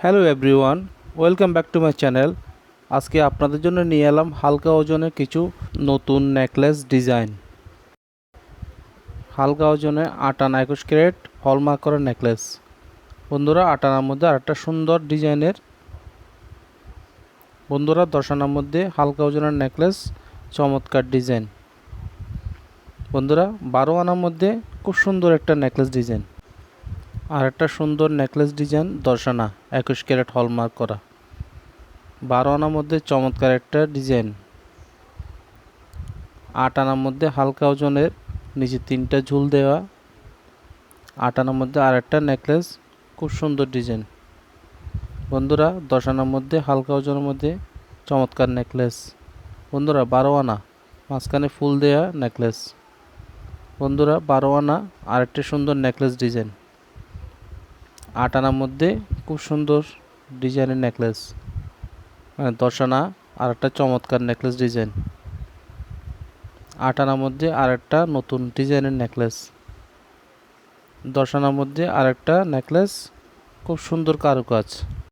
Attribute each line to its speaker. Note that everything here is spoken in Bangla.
Speaker 1: Hello everyone, welcome back to my channel. আজকে আপনাদের জন্য নিয়ে এলাম হালকা ওজনের কিছু নতুন নেকলেস ডিজাইন। হালকা ওজনে 8 আনা 21 ক্যারেট হলমার্ক করা নেকলেস। বন্ধুরা, 8 আনার মধ্যে আরেকটা সুন্দর ডিজাইনের, বন্ধুরা 10 আনার মধ্যে হালকা ওজনের নেকলেস, চমৎকার ডিজাইন। বন্ধুরা, 12 আনার মধ্যে খুব সুন্দর একটা নেকলেস ডিজাইন। আর একটা সুন্দর নেকলেস ডিজাইন 10 আনা 21 ক্যারেট হলমার্ক করা। 12 আনার মধ্যে চমৎকার একটা ডিজাইন। 8 আনার মধ্যে হালকা ওজনের, নিচে 3টা ঝুল দেওয়া। 8 আনার মধ্যে আরেকটা নেকলেস, খুব সুন্দর ডিজাইন। বন্ধুরা, 10 আনার মধ্যে হালকা ওজনের মধ্যে চমৎকার নেকলেস। বন্ধুরা, 12 আনা মাঝখানে ফুল দেওয়া নেকলেস। বন্ধুরা, 12 আনা আরেকটা সুন্দর নেকলেস ডিজাইন। 8 আনার মধ্যে খুব সুন্দর ডিজাইনের নেকলেস। 10 আনা আরেকটা চমৎকার নেকলেস ডিজাইন। 8 আনার মধ্যে আরেকটা নতুন ডিজাইনের নেকলেস। 10 আনার মধ্যে আরেকটা নেকলেস, খুব সুন্দর কারুকাজ।